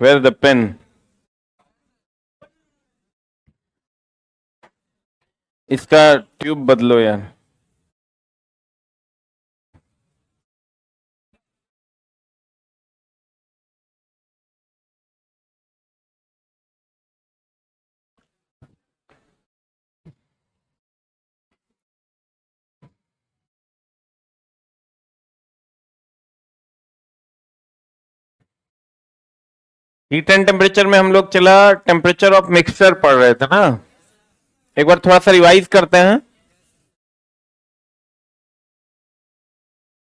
Where the pen? इसका tube बदलो यार। हीट एंड टेम्परेचर में हम लोग चला टेम्परेचर ऑफ मिक्सचर पढ़ रहे थे ना। एक बार थोड़ा सा रिवाइज करते हैं।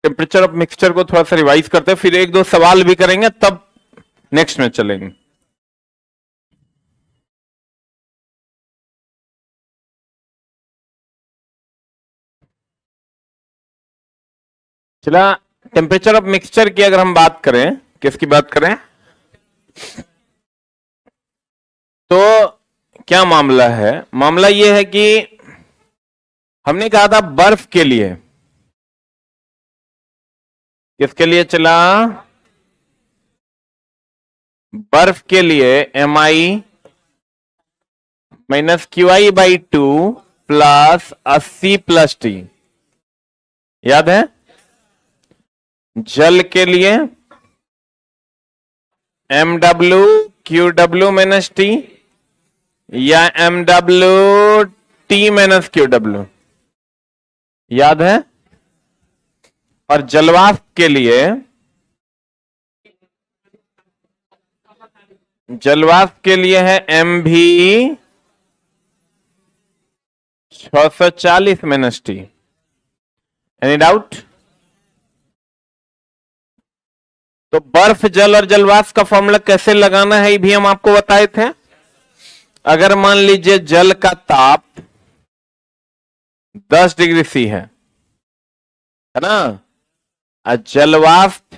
टेम्परेचर ऑफ मिक्सचर को थोड़ा सा रिवाइज करते हैं, फिर एक दो सवाल भी करेंगे, तब नेक्स्ट में चलेंगे। चला, टेम्परेचर ऑफ मिक्सचर की अगर हम बात करें, किसकी बात करें, तो क्या मामला है? मामला यह है कि हमने कहा था बर्फ के लिए, किसके लिए चला, बर्फ के लिए mi minus QI/2 plus 80 plus T, याद है? जल के लिए MW QW माइनस T या MW T माइनस QW, याद है? और जलवाष्प के लिए, जलवाष्प के लिए है MV 640 minus T। Any doubt? तो बर्फ, जल और जलवाष्प का फॉर्मूला कैसे लगाना है ये भी हम आपको बताए थे। अगर मान लीजिए जल का ताप 10 डिग्री सी है ना, और जलवाष्प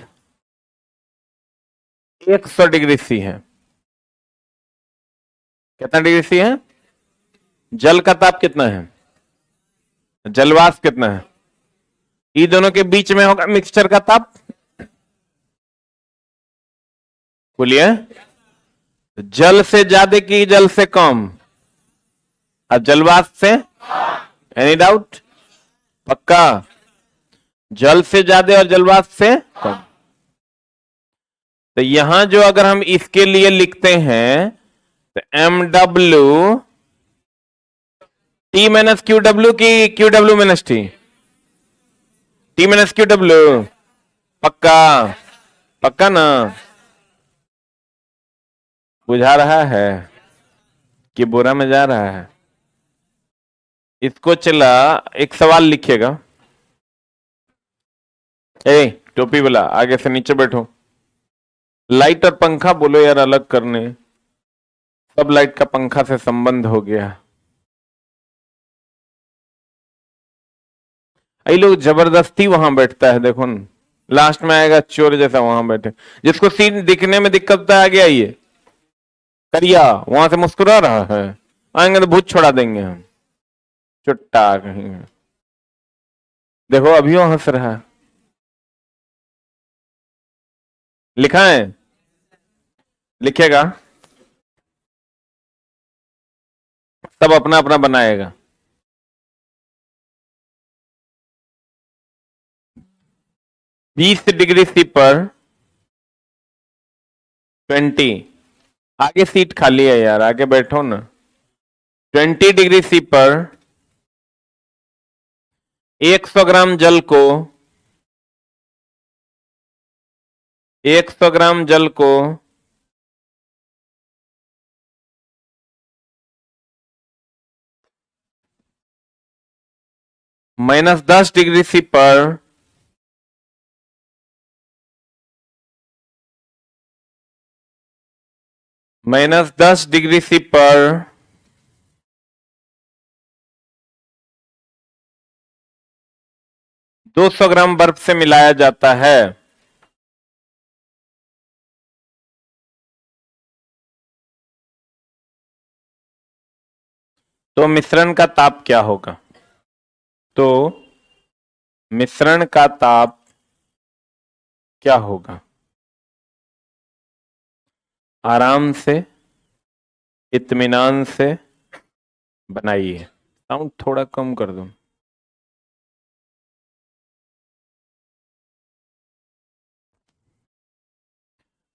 100 डिग्री सी है। कितना डिग्री सी है? जल का ताप कितना है, जलवाष्प कितना है, ये दोनों के बीच में होगा मिक्सचर का ताप। बोलिए, जल से ज्यादा की जल से कम, और जलवाष्प से? Any doubt? पक्का? जल से ज्यादा और जलवाष्प से कम। तो यहां जो अगर हम इसके लिए लिखते हैं तो MW T माइनस QW की QW minus T, T minus QW, पक्का? पक्का ना? बुझा रहा है कि बुरा में जा रहा है? इसको चला, एक सवाल लिखिएगा। ए टोपी वाला, आगे से नीचे बैठो। लाइट और पंखा बोलो यार, अलग करने। सब लाइट का पंखा से संबंध हो गया। ये लोग जबरदस्ती वहां बैठता है, देखो न, लास्ट में आएगा चोर जैसा वहां बैठे। जिसको सीन दिखने में दिक्कत आ गया, ये करिया वहां से मुस्कुरा रहा है, आएंगे तो भूत छोड़ा देंगे हम। चुट्टा कहीं, देखो अभी वो हंस रहा है। लिखा है, लिखेगा, सब अपना अपना बनाएगा। 20 डिग्री सी पर 20, आगे सीट खाली है यार, आगे बैठो ना। 20 डिग्री सी पर 100 ग्राम जल को, 100 ग्राम जल को माइनस 10 डिग्री सी पर माइनस 10 डिग्री सी पर 200 ग्राम बर्फ से मिलाया जाता है। तो मिश्रण का ताप क्या होगा? तो मिश्रण का ताप क्या होगा? आराम से, इत्मीनान से बनाइए। साउंड थोड़ा कम कर दूं।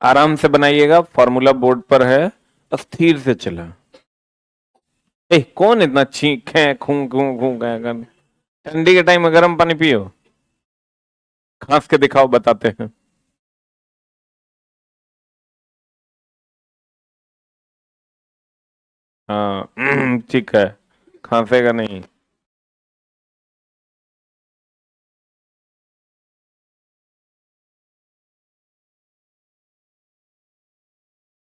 आराम से बनाइएगा, फॉर्मूला बोर्ड पर है। स्थिर से चला। कौन इतना छींके खूं खूं खूं कर? ठंडी के टाइम में गर्म पानी पियो। खांस के दिखाओ, बताते हैं। हाँ ठीक है, खांसेगा नहीं।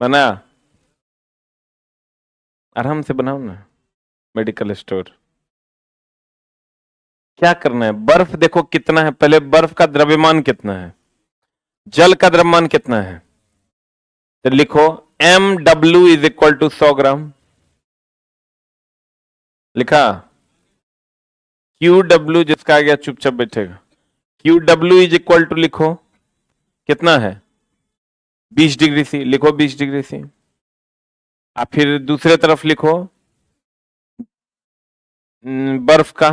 बना? आराम से बनाओ ना। Medical store. क्या करना है? बर्फ देखो कितना है, पहले बर्फ का द्रव्यमान कितना है, जल का द्रव्यमान कितना है। तो लिखो MW = 100 ग्राम। लिखा? QW, जिसका आ गया चुपचाप बैठेगा। QW = लिखो कितना है, 20 डिग्री C। लिखो 20 डिग्री C। आप फिर दूसरे तरफ लिखो बर्फ का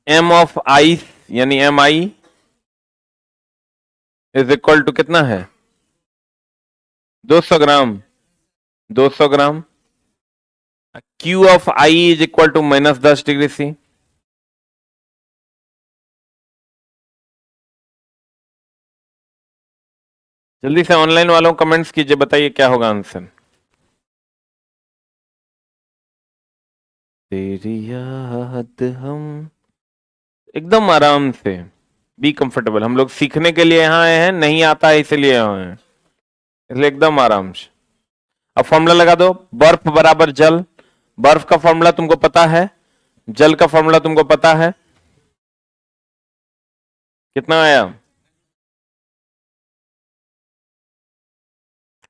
M ऑफ आइस यानी MI = कितना है, 200 ग्राम। 200 ग्राम। Q of I = -10 degree C। जल्दी से ऑनलाइन वालों कमेंट्स कीजिए, बताइए क्या होगा आंसर। तेरी याद हम, एकदम आराम से, बी कंफर्टेबल। हम लोग सीखने के लिए यहाँ आए हैं, नहीं आता है इसलिए यहाँ आए हैं, इसलिए एकदम आराम से। अब फॉर्मूला लगा दो, बर्फ बराबर जल। बर्फ का फॉर्मूला तुमको पता है, जल का फॉर्मूला तुमको पता है। कितना आया?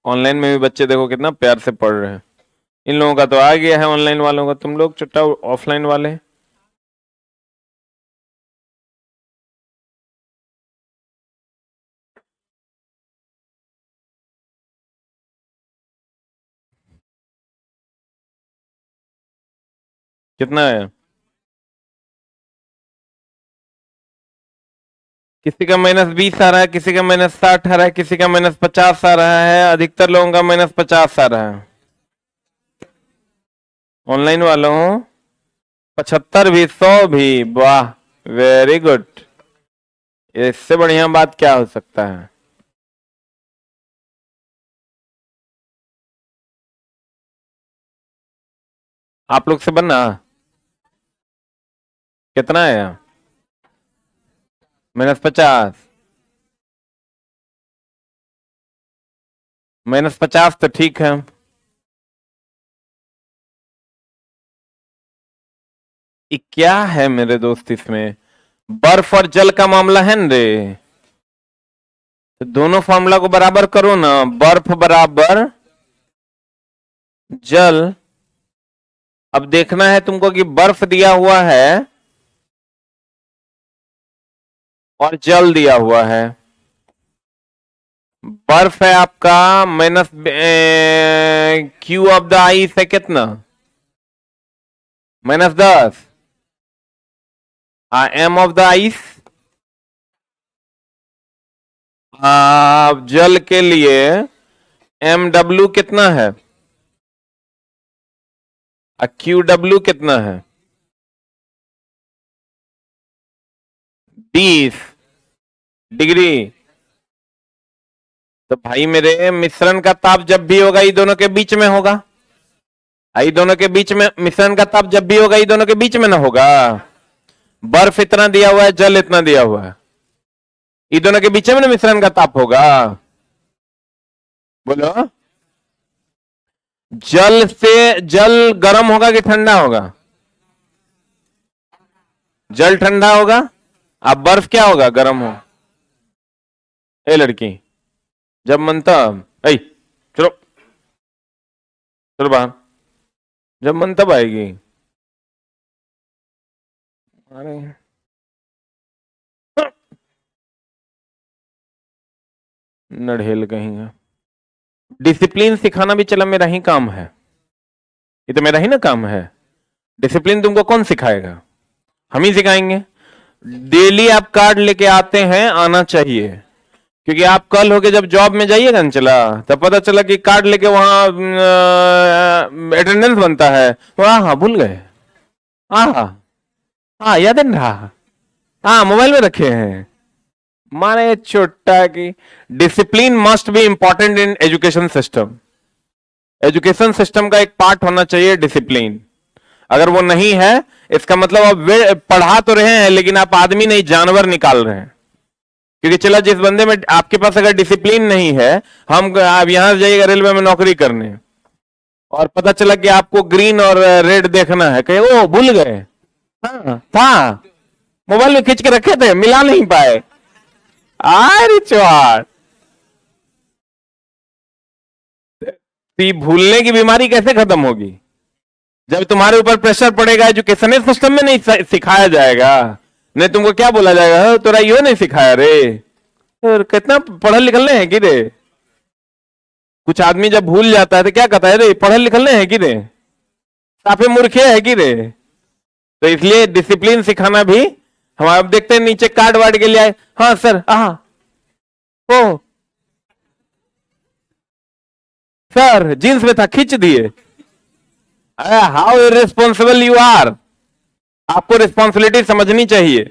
ऑनलाइन में भी बच्चे देखो कितना प्यार से पढ़ रहे हैं। इन लोगों का तो आ गया है, ऑनलाइन वालों का। तुम लोग चुट्टा ऑफलाइन वाले। कितना आया? किसी का -20 आ रहा है, किसी का -60 आ रहा है, किसी का -50 आ रहा है, अधिकतर लोगों का -50 आ रहा है। ऑनलाइन वालों 75 भी, 100 भी, वाह, वेरी गुड। इससे बढ़िया बात क्या हो सकता है। आप लोग से बनना। कितना आया? -50। -50 तो ठीक है। ये क्या है मेरे दोस्त, इसमें बर्फ और जल का मामला है न रे। तो दोनों फॉर्मूला को बराबर करो ना, बर्फ बराबर जल। अब देखना है तुमको कि बर्फ दिया हुआ है और जल दिया हुआ है। बर्फ है आपका minus Q of the ice है कितना, -10। M ऑफ द आइस, जल के लिए MW कितना है, QW कितना है, 20 डिग्री। तो भाई मेरे, मिश्रण का ताप जब भी होगा ये दोनों के बीच में होगा। ये दोनों के बीच में मिश्रण का ताप जब भी होगा ये दोनों के बीच में ना होगा। बर्फ इतना दिया हुआ है, जल इतना दिया हुआ है, ये दोनों के बीच में ना मिश्रण का ताप होगा। बोलो, जल से जल गर्म होगा कि ठंडा होगा? जल ठंडा होगा। अब बर्फ क्या होगा, गर्म हो। ए लड़की, जब मन तब, चलो चलो बाहर, जब मन तब आएगी। अरे नढ़ेल कहीं का। डिसिप्लिन सिखाना भी चला मेरा ही काम है, ये तो मेरा ही ना काम है। डिसिप्लिन तुमको कौन सिखाएगा? हम ही सिखाएंगे। डेली आप कार्ड लेके आते हैं, आना चाहिए, क्योंकि आप कल होके जब जॉब में जाइएगा ना, चला तब पता चला कि कार्ड लेके वहां अटेंडेंस बनता है, तो हाँ भूल गए, हाँ हाँ याद नहीं रहा, हाँ मोबाइल में रखे हैं। माने छोटा की discipline must be important in education system. Education system का एक पार्ट होना चाहिए डिसिप्लिन। अगर वो नहीं है, इसका मतलब आप पढ़ा तो रहे हैं लेकिन आप आदमी नहीं जानवर निकाल रहे हैं। क्योंकि चला जिस बंदे में आपके पास अगर डिसिप्लिन नहीं है, हम आप यहां जाइएगा रेलवे में नौकरी करने और पता चला कि आपको ग्रीन और रेड देखना है, कहे ओ भूल गए, हाँ था मोबाइल में खींच के रखे थे, मिला नहीं पाए, अरे चौहान भूलने की बीमारी कैसे खत्म होगी? जब तुम्हारे ऊपर प्रेशर पड़ेगा, एजुकेशन सिस्टम में नहीं सिखाया जाएगा, नहीं तुमको क्या बोला जाएगा, तोरा यो नहीं सिखाया रे, तो कितना पढ़ल लिखल नहीं है कि रे। कुछ आदमी जब भूल जाता है तो क्या कहता है, रे पढ़ल लिखल नहीं है कि रे, काफी मूर्खे है कि रे। तो इसलिए डिसिप्लिन सिखाना भी हम अब देखते हैं, नीचे कार्ड वार्ड के लिए आए, हाँ सर ओ सर जींस में था खींच दिए, हाउ इररिस्पॉन्सिबल यू आर। आपको रिस्पॉन्सिबिलिटी समझनी चाहिए।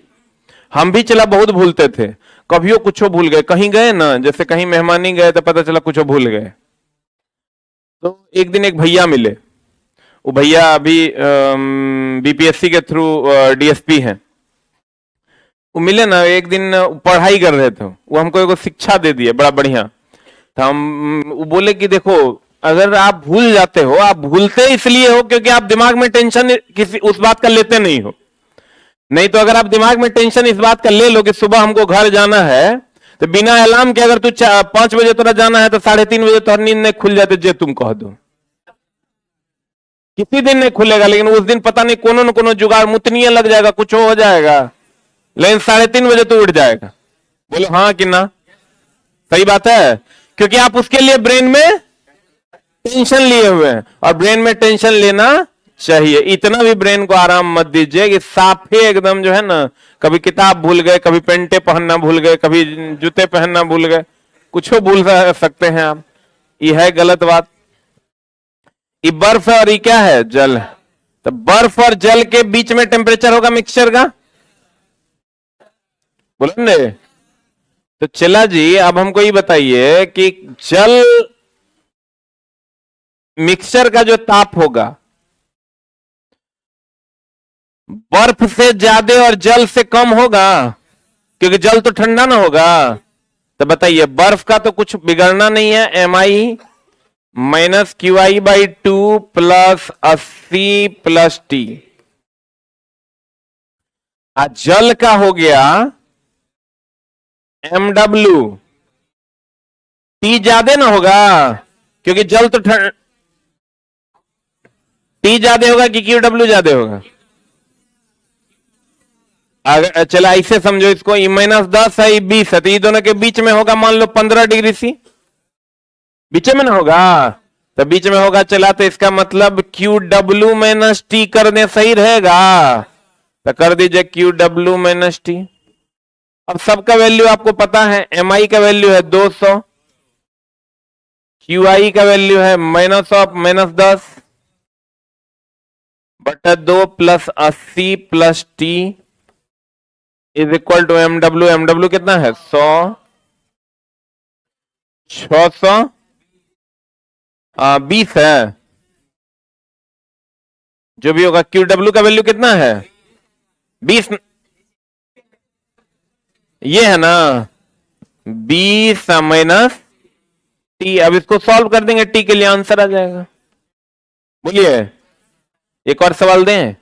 हम भी चला बहुत भूलते थे, कभियो कुछ भूल गए, कहीं गए ना, जैसे कहीं मेहमानी गए तो पता चला कुछ भूल गए। तो एक दिन एक भैया मिले, वो भैया अभी बीपीएससी के थ्रू डीएसपी हैं। वो मिले ना, एक दिन पढ़ाई कर रहे थे, वो हमको एक शिक्षा दे दिए बड़ा बढ़िया। तो हम वो बोले कि देखो, अगर आप भूल जाते हो, आप भूलते इसलिए हो क्योंकि आप दिमाग में टेंशन किसी उस बात का लेते नहीं हो। नहीं तो अगर आप दिमाग में टेंशन इस बात का ले लो कि सुबह हमको घर जाना है, तो बिना अलार्म के अगर तू 5 बजे तोरा जाना है तो 3:30 बजे तो नींद नहीं खुल जाते, जे तुम कह दो किसी दिन नहीं खुलेगा, लेकिन उस दिन पता नहीं कोनो न कोनो जुगाड़ मुतनिया लग जाएगा, कुछ हो जाएगा, लेकिन 3:30 बजे तो उठ जाएगा। बोलो हाँ कि ना? सही बात है, क्योंकि आप उसके लिए ब्रेन में टेंशन लिए हुए हैं, और ब्रेन में टेंशन लेना चाहिए। इतना भी ब्रेन को आराम मत दीजिए कि साफे एकदम जो है ना, कभी किताब भूल गए, कभी पेंटे पहनना भूल गए, कभी जूते पहनना भूल गए, कुछ भूल सकते हैं आप, ये है गलत बात। ये बर्फ है और ये क्या है, जल। तो बर्फ और जल के बीच में टेम्परेचर होगा मिक्सचर का, बोलो ने। तो चला जी, अब हमको ये बताइए कि जल मिक्सचर का जो ताप होगा, बर्फ से ज्यादा और जल से कम होगा, क्योंकि जल तो ठंडा ना होगा। तो बताइए, बर्फ का तो कुछ बिगड़ना नहीं है, Mi-QI/2 प्लस 80+T। जल का हो गया MW, T ज्यादा ना होगा, क्योंकि जल तो T ज्यादा होगा कि QW ज्यादा होगा? अगर चला ऐसे समझो इसको, -10 है, 20 है, तो ये दोनों के बीच में होगा, मान लो 15°C, बीच में ना होगा, तो बीच में होगा चला, तो इसका मतलब QW-T कर दे, सही रहेगा। तो कर दीजिए QW-T। अब सबका वैल्यू आपको पता है, MI का वैल्यू है 200, QI का वैल्यू है -10 बटा 2 plus 80+T is equal to MW। MW कितना है, 100, 600, 20 है, जो भी होगा। QW का वैल्यू कितना है, 20, ये है ना, 20 माइनस T। अब इसको सॉल्व कर देंगे, T के लिए आंसर आ जाएगा। बोलिए, एक और सवाल दें।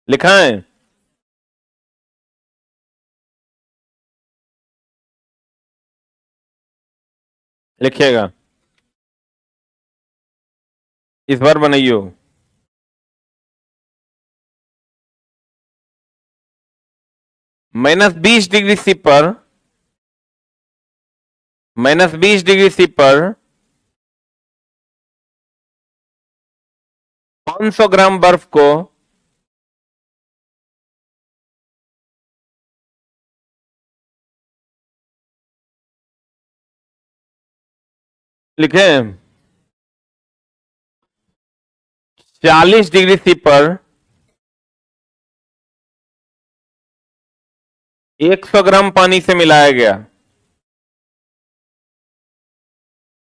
लिखा है, लिखिएगा, इस बार बनाइयो। -20 डिग्री C पर, -20 डिग्री C पर 500 ग्राम बर्फ को लिखे, 40 डिग्री C पर 100 ग्राम पानी से मिलाया गया,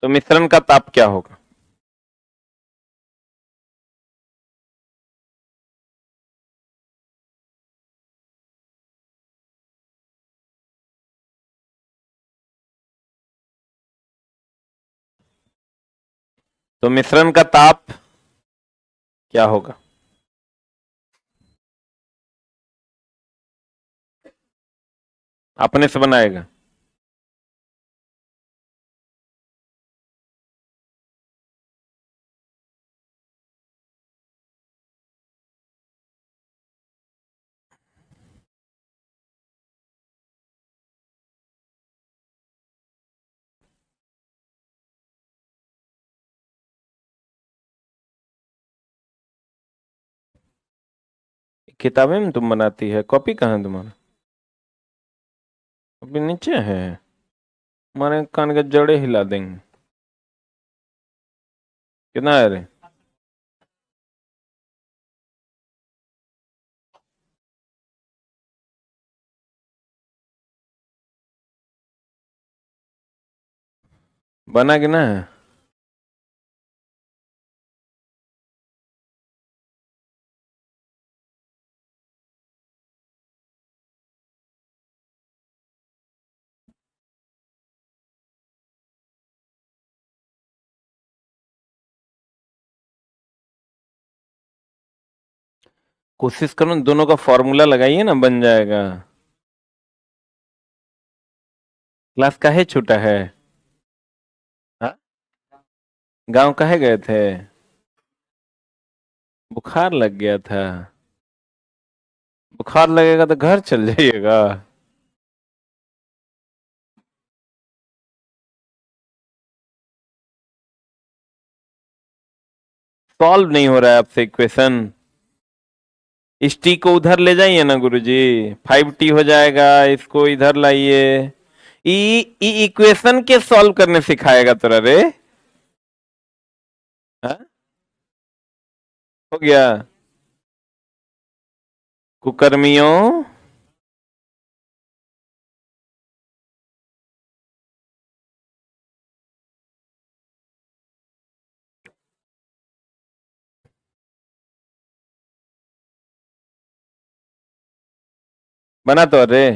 तो मिश्रण का ताप क्या होगा? तो मिश्रण का ताप क्या होगा? अपने से बनाएगा। किताबें में तुम बनाती है, कॉपी कहाँ है तुम्हारा? कॉपी नीचे है, हमारे कान के जड़े हिला देंगे। कितना है रे? बना कि ना है? कोशिश करो दोनों का फॉर्मूला लगाइए ना, बन जाएगा। क्लास काहे छूटा है? हाँ? गांव काहे गए थे? बुखार लग गया था। बुखार लगेगा तो घर चल जाइएगा। सॉल्व नहीं हो रहा है आपसे इक्वेशन। इस टी को उधर ले जाइए ना गुरुजी, 5t हो जाएगा। इसको इधर लाइए। इक्वेशन के सॉल्व करने सिखाएगा तोरा रे। हाँ? हो गया कुकर्मियों। बना तो रे,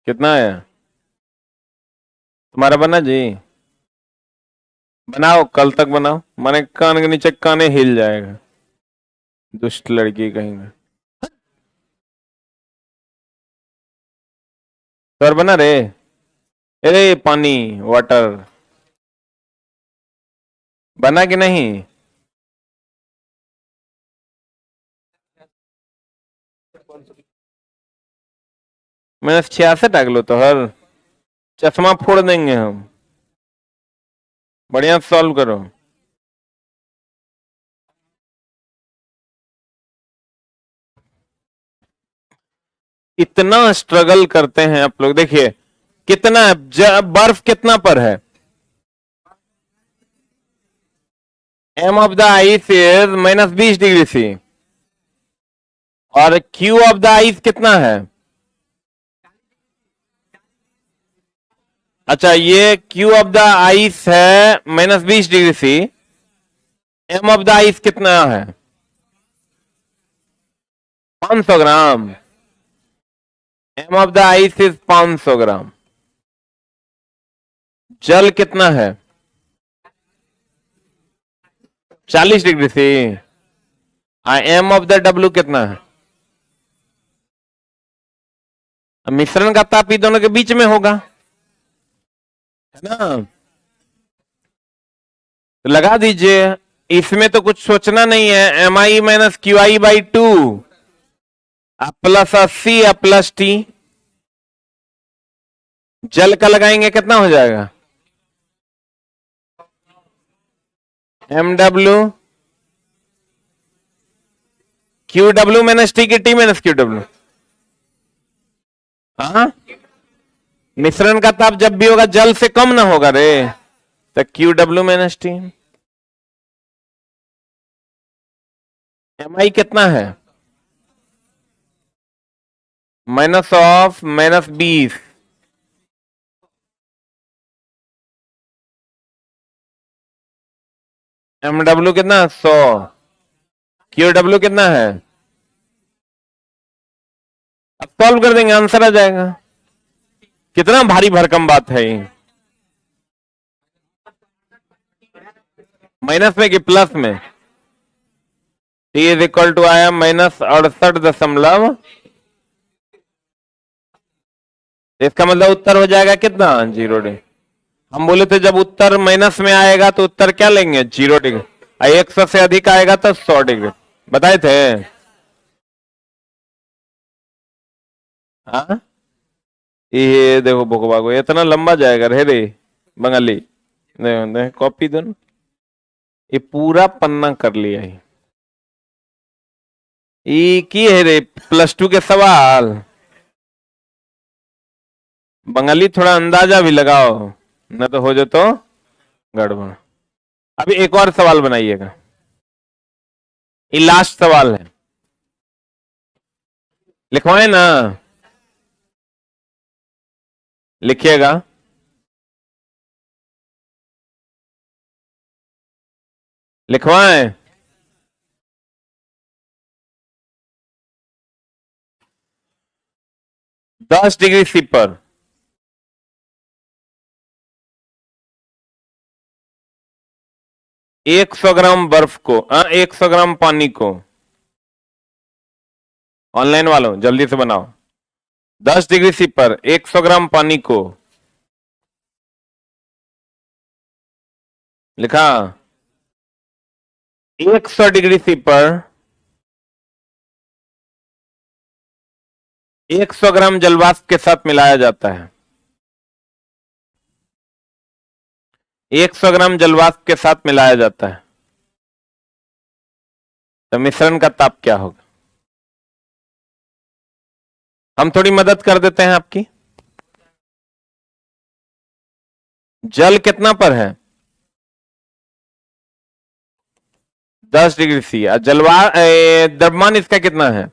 कितना है तुम्हारा? बना जी, बनाओ, कल तक बनाओ। माने कान के नीचे काने हिल जाएगा, दुष्ट लड़की कहेंगे। तो और बना रे। अरे पानी, वाटर बना कि नहीं? -66 अगलो तो हर चश्मा फोड़ देंगे हम। बढ़िया सॉल्व करो। इतना स्ट्रगल करते हैं आप लोग, देखिए कितना बर्फ कितना पर है। M of the ice is -20 degree C, और क्यू ऑफ द आइस कितना है? अच्छा, ये क्यू ऑफ द आइस है -20 degree C। M of the ice कितना है? 500 gram. M of the ice is 500 gram. जल कितना है? 40 degree C। M of the डब्ल्यू कितना है? मिश्रण का ताप दोनों के बीच में होगा। है ना। तो लगा दीजिए, इसमें तो कुछ सोचना नहीं है, M I minus Q I by two plus 80 plus T, जल का लगाएंगे कितना हो जाएगा, M W Q W minus T की टी माइनस क्यू डब्ल्यू। हाँ, मिश्रण का ताप जब भी होगा जल से कम ना होगा रे, तो q W minus t. M i कितना है, माइनस ऑफ माइनस 20, एम डब्ल्यू कितना 100, क्यू डब्ल्यू कितना है, अब सॉल्व कर देंगे आंसर आ जाएगा। कितना भारी भरकम बात है ये, माइनस में कि प्लस में, टी इज इक्वल टू आया माइनस 68 दशमलव, इसका मतलब उत्तर हो जाएगा कितना 0 डिग्री। हम बोले थे जब उत्तर माइनस में आएगा तो उत्तर क्या लेंगे 0 डिग्री, 100 से अधिक आएगा तो 100 डिग्री, बताए थे। हाँ, ये देखो भोगवा को इतना लंबा जाएगा रे रे बंगाली, देखो कॉपी दो ना, ये पूरा पन्ना कर लिया है, ये की है रे +2 के सवाल, बंगाली थोड़ा अंदाजा भी लगाओ, न तो हो जाए तो गड़बड़। अभी एक और सवाल बनाइएगा, ये लास्ट सवाल है, लिखवाए ना, लिखिएगा। लिखवाएं, 10 डिग्री सी पर 100 ग्राम बर्फ को 100 ग्राम पानी को, ऑनलाइन वालों जल्दी से बनाओ, 10 डिग्री सी पर 100 ग्राम पानी को, लिखा, 100 डिग्री सी पर 100 ग्राम जलवाष्प के साथ मिलाया जाता है, 100 ग्राम जलवाष्प के साथ मिलाया जाता है, तो मिश्रण का ताप क्या होगा। हम थोड़ी मदद कर देते हैं आपकी, जल कितना पर है 10 डिग्री सी, द्रव्यमान इसका कितना है,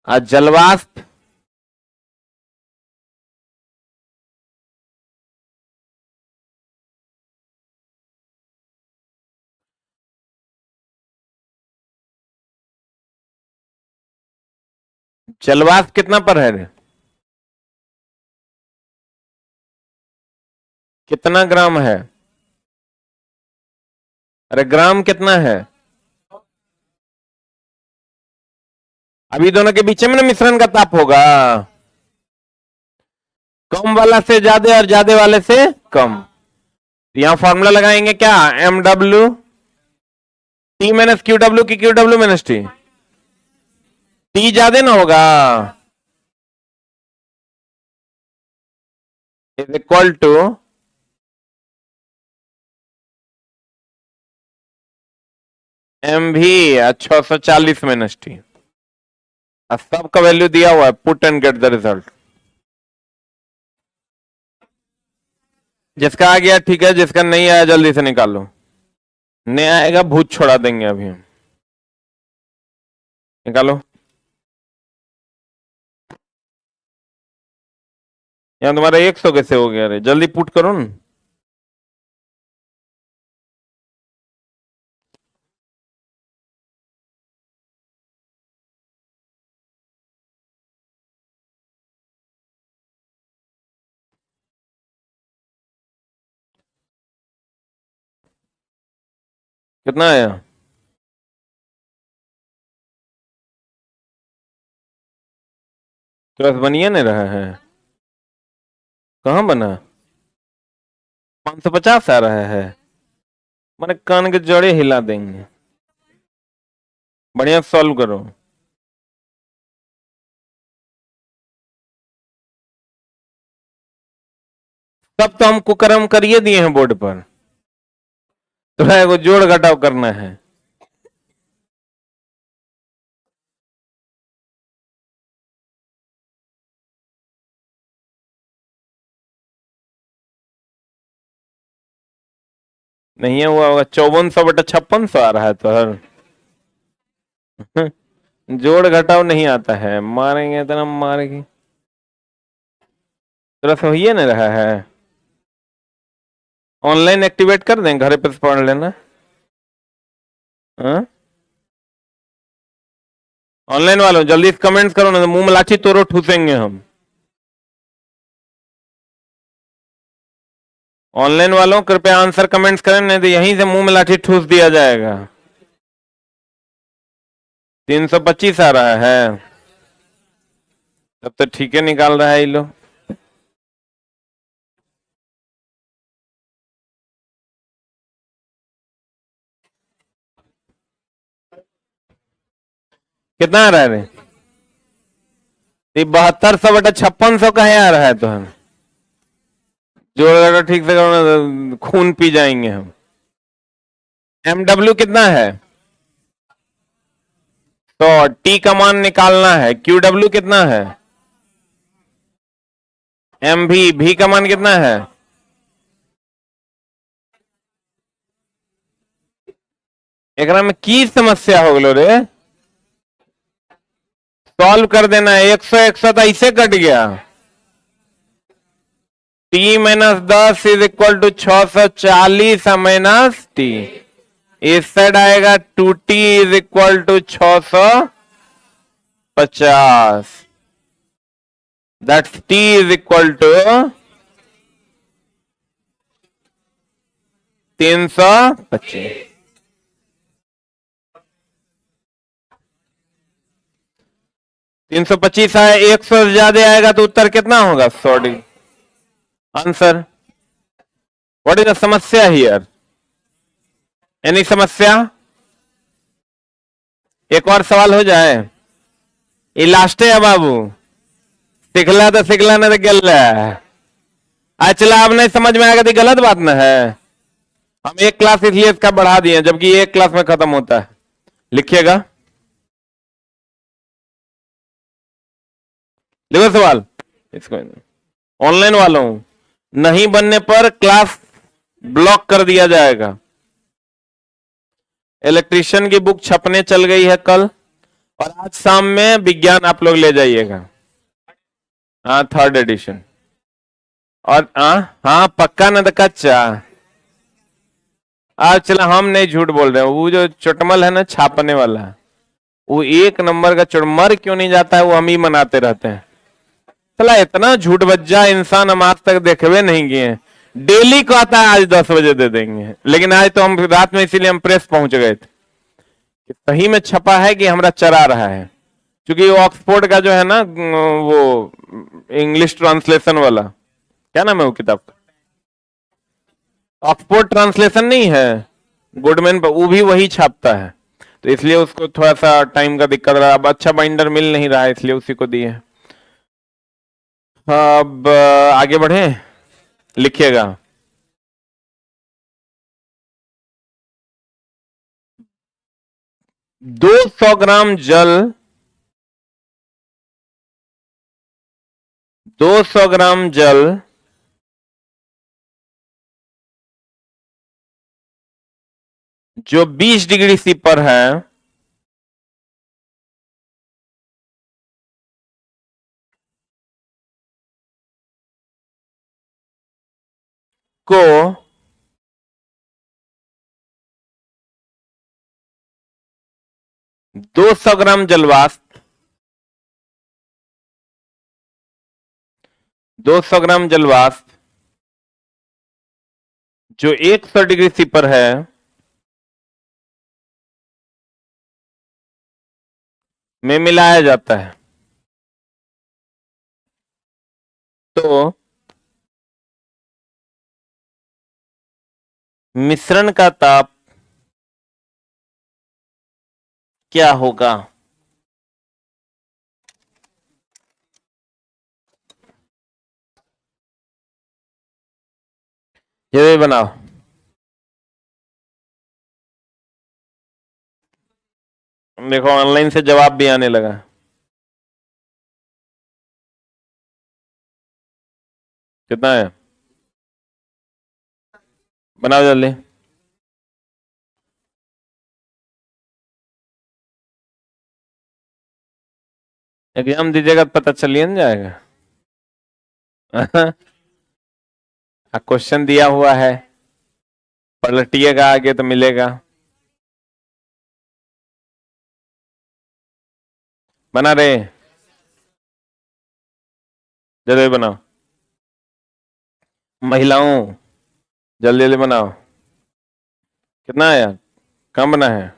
जलवाष्प जलवाष्प कितना पर है रे? कितना ग्राम है, अरे ग्राम कितना है, अभी दोनों के बीच में ना मिश्रण का ताप होगा, कम वाला से ज्यादा और ज्यादा वाले से कम, यहां फॉर्मूला लगाएंगे क्या, M W T minus Q W की Q W minus T, T ज्यादा ना होगा, इज इक्वल टू एम भी 640 माइनस टी, सबका वैल्यू दिया हुआ है, put and get the result, जिसका आ गया ठीक है, जिसका नहीं आया जल्दी से निकालो, नहीं आएगा भूत छोड़ा देंगे अभी हम, निकालो, यहाँ तुम्हारा 100 कैसे हो गया रे, जल्दी पुट करो ना, कितना आया, तो बस बनिए नहीं रहा है, कहाँ बना? 550 आ रहा है, मैंने कान के जड़े हिला देंगे। बढ़िया सॉल्व करो। सब तो हम कुकर्म करिए दिए हैं बोर्ड पर, तो को जोड़ घटाव करना है। नहीं है हुआ होगा, 5400/5600 आ रहा है तो हर जोड़ घटाव नहीं आता है, मारेंगे इतना मारेंगे। तो हो ही नहीं रहा है। ऑनलाइन एक्टिवेट कर दें, घर पे पढ़ लेना। ऑनलाइन वालों जल्दी कमेंट्स करो ना, तो मुंह में लाठी तोड़ो ठूसेंगे हम। ऑनलाइन वालों कृपया आंसर कमेंट्स करें, नहीं तो यहीं से मुंह में लाठी ठूस दिया जाएगा। 325 आ रहा है, तब तो ठीक है निकाल रहा है ये लोग। कितना आ रहा है रे? 7200/5600 का है आ रहा है, तो हम जोड़ ठीक से करो ना, खून पी जाएंगे हम। MW कितना है? तो T का मान निकालना है। QW कितना है? भी का मान कितना है? एकरा में की समस्या हो गलो रे? सॉल्व कर देना है। 100 तो ऐसे कट गया। T-10 is equal to 640 minus T. इस साइड आएगा 2T is equal to 650। That's T is equal to 325। 325 आए, 100 से ज्यादा आएगा तो उत्तर कितना होगा? 100। आंसर। व्हाट इज द समस्या हियर? एनी समस्या? एक और सवाल हो जाए। ये लास्ट है बाबू, सिखला तो सिखला नहीं तो गल रहा है। चला अब नहीं समझ में आएगा तो गलत बात ना है। हम एक क्लास इसलिए इसका बढ़ा दिए जबकि एक क्लास में खत्म होता है। लिखिएगा, देखो सवाल इसको। ऑनलाइन वालों, नहीं बनने पर क्लास ब्लॉक कर दिया जाएगा। इलेक्ट्रिशियन की बुक छपने चल गई है कल, और आज शाम में विज्ञान आप लोग ले जाइएगा। हाँ, 3rd एडिशन। और हाँ पक्का न तो कच्चा। आज चला, हम नहीं झूठ बोल रहे हैं। वो जो चुटमल है ना छापने वाला, वो 1 नंबर का चुट, मर क्यों नहीं जाता है वो हम ही मनाते रहते हैं। चला इतना झूठ बज्जा इंसान हम आज तक देखे नहीं गए। डेली को आता है, आज 10 बजे दे देंगे। लेकिन आज तो हम रात में, इसीलिए हम प्रेस पहुंच गए थे कि सही में छपा है कि हमरा चरा रहा है। क्योंकि ऑक्सफोर्ड का जो है ना, वो इंग्लिश ट्रांसलेशन वाला, क्या नाम है वो किताब का? ऑक्सफोर्ड ट्रांसलेशन नहीं है, गुडमैन पर, वो भी वही छापता है। तो इसलिए उसको थोड़ा सा टाइम का दिक्कत रहा। अब अच्छा बाइंडर मिल नहीं रहा है, इसलिए उसी को दिए। अब आगे बढ़े, लिखिएगा। 200 ग्राम जल, 200 ग्राम जल जो 20 डिग्री सी पर है, को 200 ग्राम जलवाष्प, 200 ग्राम जलवाष्प जो 100 डिग्री सी पर है, में मिलाया जाता है। तो मिश्रण का ताप क्या होगा? ये भी बनाओ। देखो ऑनलाइन से जवाब भी आने लगा। कितना है? बनाओ जल्दी। एग्जाम दीजिएगा तो पता चलिए ना जाएगा। क्वेश्चन दिया हुआ है, पलटिएगा आगे तो मिलेगा। बना रहे? जल्दी बनाओ। महिलाओं जल्दी जल्दी बनाओ। कितना है यार? कम बना है।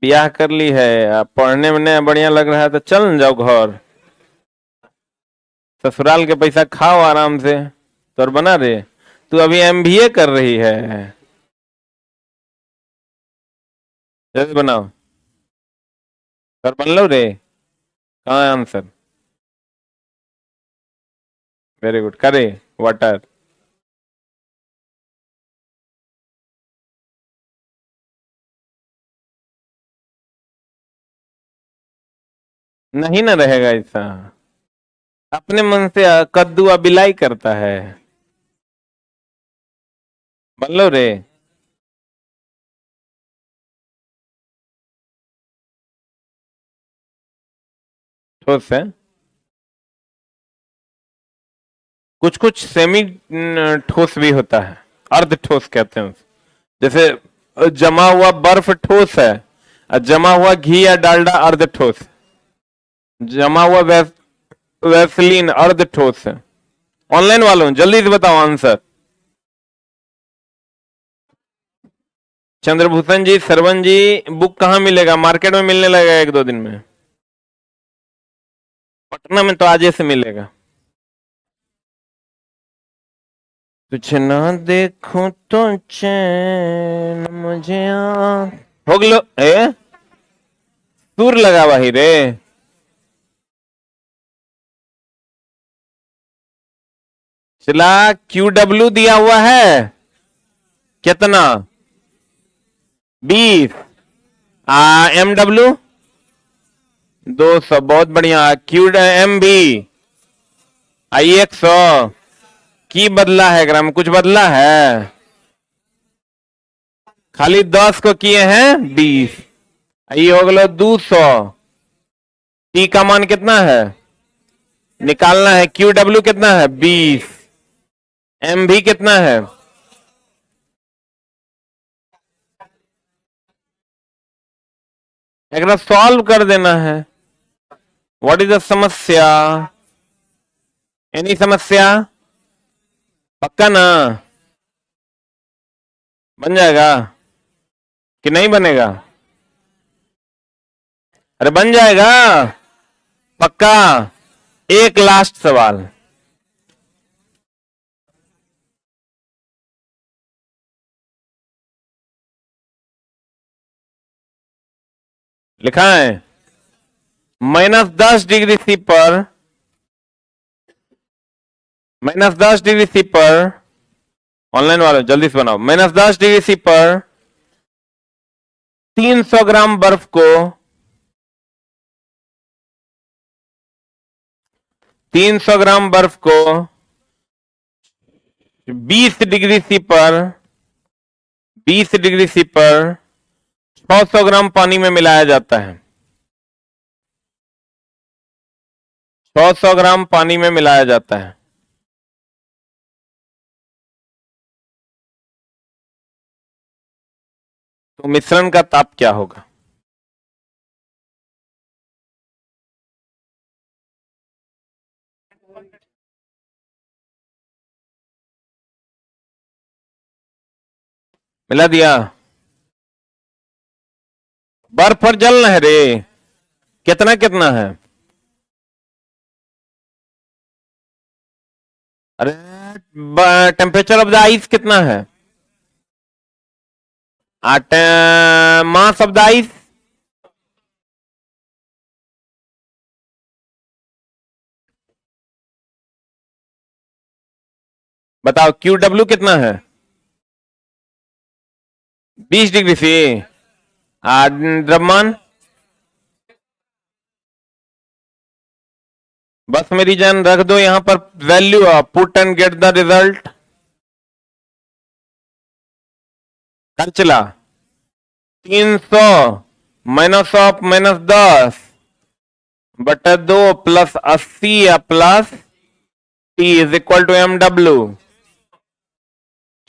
ब्याह कर ली है, आप पढ़ने में नहीं बढ़िया लग रहा है तो चल न जाओ घर, ससुराल के पैसा खाओ आराम से। तो और बना रहे? तू अभी एमबीए कर रही है। जल्दी बनाओ। और बन लो रे। कहाँ है आंसर? Very good. करे वाटर। नहीं ना रहेगा ऐसा। अपने मन से कद्दू अबिलाई करता है। बन लो रे। ठोस है। कुछ कुछ सेमी ठोस भी होता है, अर्ध ठोस कहते हैं उसे। जैसे जमा हुआ बर्फ ठोस है, और जमा हुआ घी या डालडा अर्ध ठोस। जमा हुआ वैसलीन अर्ध ठोस है। ऑनलाइन वालों जल्दी से बताओ आंसर। चंद्रभूषण जी, सरवन जी, बुक कहाँ मिलेगा? मार्केट में मिलने लगेगा एक दो दिन में। पटना में तो आज से मिलेगा। तुझे ना देखूं तो चैन मुझे हो गलो ए सुर लगा वही रे। चला QW दिया हुआ है कितना? 20। MW 200। बहुत बढ़िया। QM भी आई 100 की बदला है, ग्राम कुछ बदला है? खाली 10 को किए हैं 20। ये हो गलो 200। टी का मान कितना है निकालना है। QW कितना है? 20। एम भी कितना है? एक सॉल्व कर देना है। व्हाट इज द समस्या? एनी समस्या? पक्का ना? बन जाएगा कि नहीं बनेगा? अरे बन जाएगा पक्का। एक लास्ट सवाल। लिखा है -10 डिग्री C पर, -10 डिग्री C पर, ऑनलाइन वाले जल्दी से बनाओ। -10 डिग्री C पर 300 ग्राम बर्फ को 300 ग्राम बर्फ को 20 डिग्री C पर 20 डिग्री C पर 600 ग्राम पानी में मिलाया जाता है। 600 ग्राम पानी में मिलाया जाता है। तो मिश्रण का ताप क्या होगा? मिला दिया? बर्फ पर जलना है रे। कितना कितना है? अरे टेम्परेचर ऑफ द आइस कितना है? Mass of the ice? बताओ क्यू डब्ल्यू कितना है? 20 डिग्री सी। द्रव्यमान? बस मेरी जान रख दो यहां पर value, put and get the result. कर चला 300 -10 बटा 2 प्लस 80 या plus T is equal to MW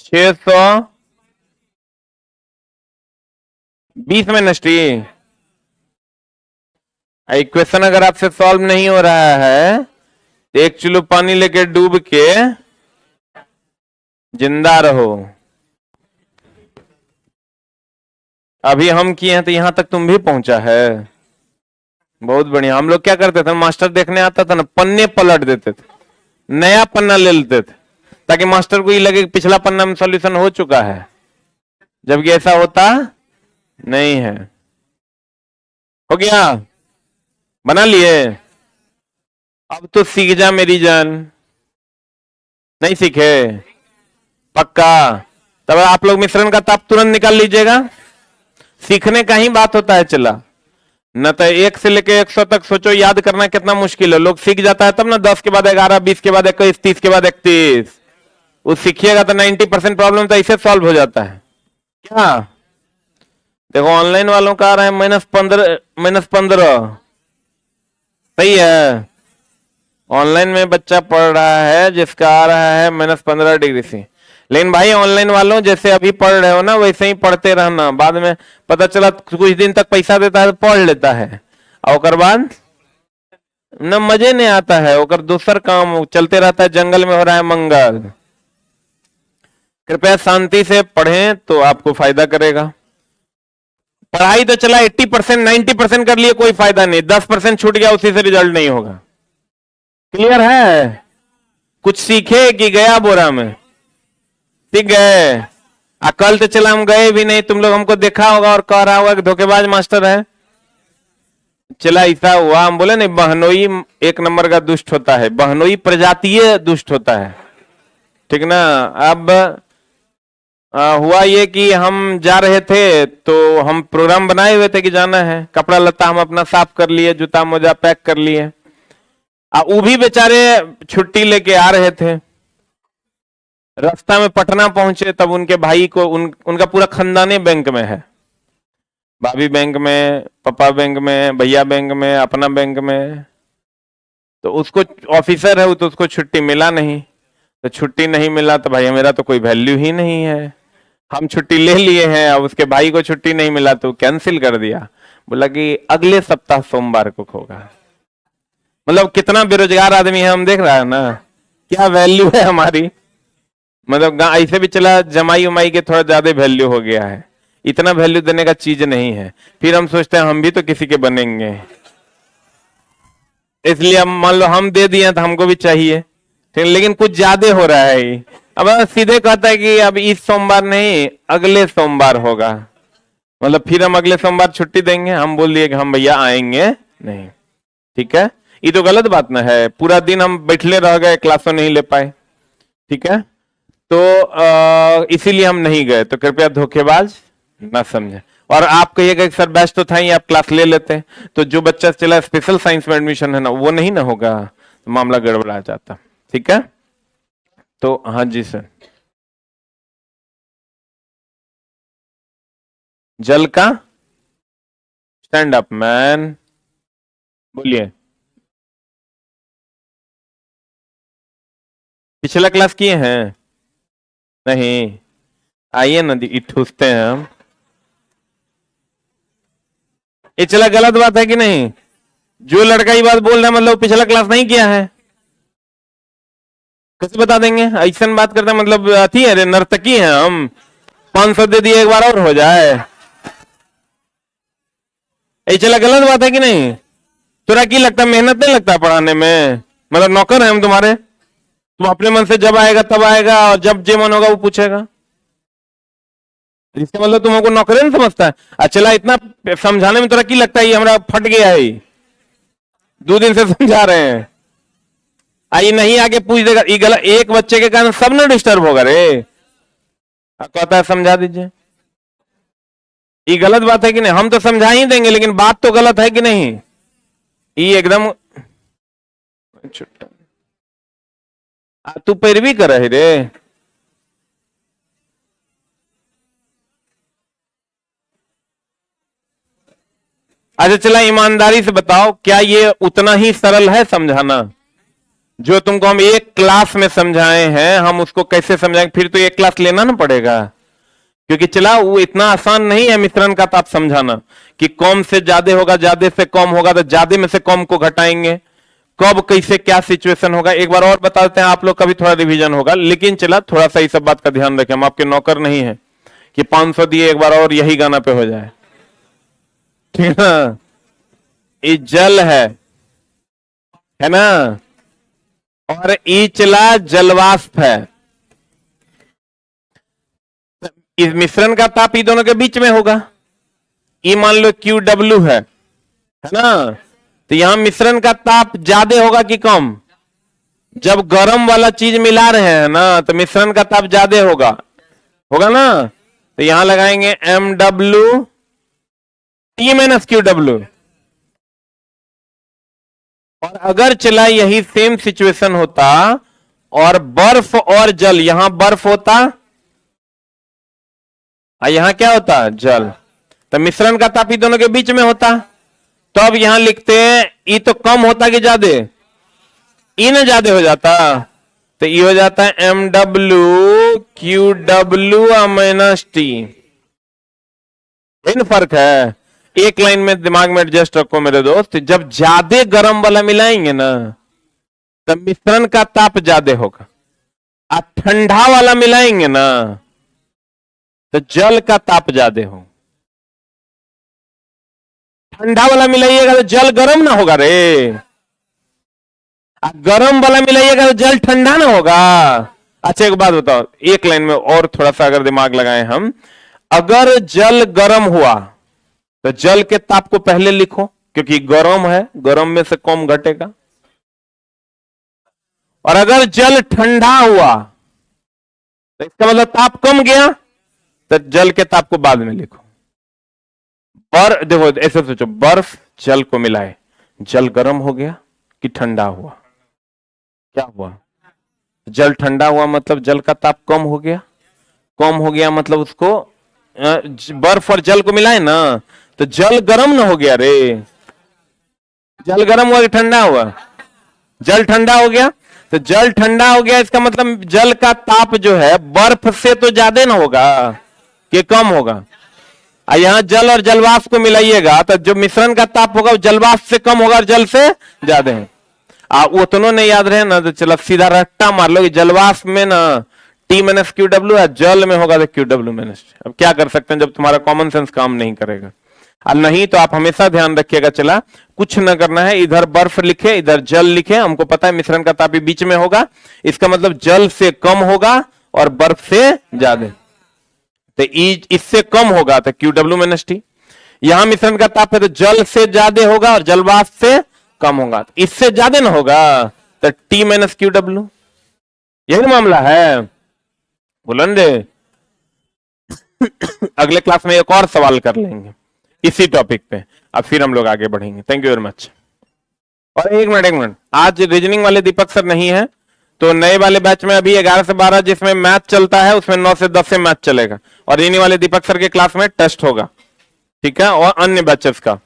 600 20 minus T. Equation अगर आपसे सॉल्व नहीं हो रहा है तो 1 चुल्लू पानी लेके डूब के जिंदा रहो। अभी हम किए हैं तो यहां तक तुम भी पहुंचा है। बहुत बढ़िया। हम लोग क्या करते थे, मास्टर देखने आता था ना, पन्ने पलट देते थे, नया पन्ना ले लेते थे ताकि मास्टर को ये लगे कि पिछला पन्ना में सॉल्यूशन हो चुका है, जबकि ऐसा होता नहीं है। हो गया? बना लिए? अब तो सीख जा मेरी जान। नहीं सीखे? पक्का? तब आप लोग मिश्रण का ताप तुरंत निकाल लीजिएगा। सीखने का ही बात होता है। चला न तो 1 से लेके 100 तक सोचो, याद करना कितना मुश्किल है। लोग सीख जाता है तब ना 10 के बाद 11, 20 के बाद 21, 30 के बाद 31। वो सीखिएगा तो 90% प्रॉब्लम तो ऐसे सॉल्व हो जाता है। क्या देखो ऑनलाइन वालों का आ रहा है -15। सही है? ऑनलाइन में बच्चा पढ़ रहा है जिसका आ रहा है -15 डिग्री से। लेकिन भाई ऑनलाइन वालों जैसे अभी पढ़ रहे हो ना वैसे ही पढ़ते रहना। बाद में पता चला कुछ दिन तक पैसा देता है तो पढ़ लेता है, और बाद न मजे नहीं आता है, और दूसर काम चलते रहता है, जंगल में हो रहा है मंगल। कृपया शांति से पढ़ें तो आपको फायदा करेगा। पढ़ाई तो चला 80% 90% कर लिए, कोई फायदा नहीं। 10% छूट गया, उसी से रिजल्ट नहीं होगा। क्लियर है? कुछ सीखे कि गया बोरा में? सीख गए? कल तो चला हम गए भी नहीं, तुम लोग हमको देखा होगा और कह रहा होगा कि धोखेबाज मास्टर है। चला ऐसा हुआ, हम बोले नहीं, बहनोई 1 नंबर का दुष्ट होता है, बहनोई प्रजातीय दुष्ट होता है, ठीक ना। अब हुआ ये कि हम जा रहे थे तो हम प्रोग्राम बनाए हुए थे कि जाना है, कपड़ा लत्ता हम अपना साफ कर लिए, जूता मोजा पैक कर लिए। वो भी बेचारे छुट्टी लेके आ रहे थे। रास्ता में पटना पहुंचे तब उनके भाई को उनका पूरा खानदाने बैंक में है। भाभी बैंक में, पापा बैंक में, भैया बैंक में, अपना बैंक में। तो उसको ऑफिसर है, तो उसको छुट्टी मिला नहीं। तो छुट्टी नहीं मिला तो भाई मेरा तो कोई वैल्यू ही नहीं है। हम छुट्टी ले लिए हैं, अब उसके भाई को छुट्टी नहीं मिला तो कैंसिल कर दिया। बोला कि अगले सप्ताह सोमवार को होगा। मतलब कितना बेरोजगार आदमी है, हम देख रहा है ना क्या वैल्यू है हमारी। मतलब ऐसे भी चला, जमाई उमाई के थोड़ा ज्यादा वैल्यू हो गया है, इतना वैल्यू देने का चीज नहीं है। फिर हम सोचते हैं हम भी तो किसी के बनेंगे, इसलिए मान लो हम दे दिए तो हमको भी चाहिए, ठीक। लेकिन कुछ ज्यादा हो रहा है। अब सीधे कहता है कि अब इस सोमवार नहीं अगले सोमवार होगा, मतलब फिर हम अगले सोमवार छुट्टी देंगे। हम बोल दिए कि हम भैया आएंगे नहीं, ठीक है। ये तो गलत बात ना है, पूरा दिन हम बैठले रह गए, क्लासों नहीं ले पाए, ठीक है। तो इसीलिए हम नहीं गए, तो कृपया धोखेबाज ना समझे। और आप कहिएगा कि सर बैच तो था ही, आप क्लास ले लेते, तो जो बच्चा चला स्पेशल साइंस में एडमिशन है ना, वो नहीं ना होगा, तो मामला गड़बड़ा जाता, ठीक है। तो हाँ जी सर, जल का स्टैंड अप मैन, बोलिए। पिछला क्लास किए हैं? नहीं, आइए ना ठूसते हैं हम। ये चला गलत बात है कि नहीं? जो लड़का ये बात बोल रहा है मतलब पिछला क्लास नहीं किया है, कैसे बता देंगे? ऐसा बात करते हैं मतलब अथी है, नर्तकी है हम। 500 दे दिए एक बार और हो जाए। ये चला गलत बात है कि नहीं? तुरा की लगता मेहनत नहीं लगता पढ़ाने में? मतलब नौकर है हम तुम्हारे? तुम अपने मन से जब आएगा तब आएगा, और जब जे मन होगा वो पूछेगा। इसका मतलब तुम हमको नौकरी नहीं समझता है? अच्छा, इतना समझाने में तोरा की लगता है ये हमारा फट गया है? 2 दिन से समझा रहे हैं। आइए नहीं आके पूछ देगा, ये गलत, एक बच्चे के कारण सब ना डिस्टर्ब होगा रे। कहता है समझा दीजिए, ये गलत बात है कि नहीं? हम तो समझा ही देंगे, लेकिन बात तो गलत है कि नहीं? ये एकदम छुट्टा तू पैरवी कर रहे रे। अच्छा चला, ईमानदारी से बताओ, क्या ये उतना ही सरल है समझाना? जो तुमको हम एक क्लास में समझाए हैं, हम उसको कैसे समझाएंगे? फिर तो एक क्लास लेना ना पड़ेगा, क्योंकि चला वो इतना आसान नहीं है मिश्रण का ताप समझाना कि कम से ज्यादा होगा, ज्यादा से कम होगा तो ज्यादा में से कम को घटाएंगे, कब कैसे क्या सिचुएशन होगा। एक बार और बता देते हैं, आप लोग का भी थोड़ा रिवीजन होगा, लेकिन चला थोड़ा सा इस सब बात का ध्यान रखें, हम आपके नौकर नहीं है कि 500 दिए एक बार और यही गाना पे हो जाए, ठीक है ना? ये जल है ना? और ई चला जलवाष्प है। इस मिश्रण का ताप ई दोनों के बीच में होगा। ई मान लो QW है ना? तो यहां मिश्रण का ताप ज्यादा होगा कि कम? जब गर्म वाला चीज मिला रहे हैं ना, तो मिश्रण का ताप ज्यादा होगा, होगा ना? तो यहां लगाएंगे MW T-QW। और अगर चला यही सेम सिचुएशन होता और बर्फ और जल, यहां बर्फ होता और यहां क्या होता? जल। तो मिश्रण का ताप ई दोनों के बीच में होता। तो अब यहां लिखते हैं ई तो कम होता कि ज्यादा? ई ना ज्यादा हो जाता, तो ई हो जाता है MW QW-T। इन फर्क है। एक लाइन में दिमाग में एडजस्ट रखो मेरे दोस्त, जब ज्यादा गर्म वाला मिलाएंगे ना, तब मिश्रण का ताप ज्यादा होगा, और ठंडा वाला मिलाएंगे ना, तो जल का ताप ज्यादा होगा। ठंडा वाला मिलाइएगा तो जल गर्म ना होगा रे, गर्म वाला मिलाइएगा तो जल ठंडा ना होगा। अच्छा एक बात बताओ, एक लाइन में और थोड़ा सा अगर दिमाग लगाएं हम, अगर जल गर्म हुआ तो जल के ताप को पहले लिखो, क्योंकि गर्म है, गर्म में से कम घटेगा। और अगर जल ठंडा हुआ तो इसका मतलब ताप कम गया, तो जल के ताप को बाद में लिखो। और देखो ऐसे सोचो, बर्फ जल को मिलाए, जल गर्म हो गया कि ठंडा हुआ? क्या हुआ? जल ठंडा हुआ मतलब जल का ताप कम हो गया। कम हो गया मतलब उसको बर्फ और जल को मिलाए ना, तो जल गर्म ना हो गया रे। जल गर्म हुआ कि ठंडा हुआ? जल ठंडा हो गया। तो जल ठंडा हो गया, इसका मतलब जल का ताप जो है बर्फ से तो ज्यादा ना होगा कि कम होगा? यहां जल और जलवाष्प को मिलाइएगा तो जो मिश्रण का ताप होगा वो जलवाष्प से कम होगा और जल से ज्यादा है। उतनों ने याद रहे ना, तो चलो सीधा रट्टा मार लो कि जलवाष्प में ना T-QW है, जल में होगा तो QW-T। अब क्या कर सकते हैं जब तुम्हारा कॉमन सेंस काम नहीं करेगा। अब नहीं तो आप हमेशा ध्यान रखिएगा, चला कुछ न करना है, इधर बर्फ लिखे इधर जल लिखे, हमको पता है मिश्रण का ताप बीच में होगा, इसका मतलब जल से कम होगा और बर्फ से ज्यादा। तो इससे कम होगा तो QW-T। यहां मिश्रण का ताप है तो जल से ज्यादा होगा और जलवाष्प से कम होगा, इससे ज्यादा ना होगा तो T-QW। यही मामला है बुलंदे। अगले क्लास में एक और सवाल कर लेंगे इसी टॉपिक पे, अब फिर हम लोग आगे बढ़ेंगे। Thank you very much. और एक मिनट, आज रीजनिंग वाले दीपक सर नहीं है, तो नए वाले बैच में अभी 11 से 12 जिसमें मैथ चलता है उसमें 9 से 10 से मैथ चलेगा, और इन्हीं वाले दीपक सर के क्लास में टेस्ट होगा, ठीक है, और अन्य बैचेस का।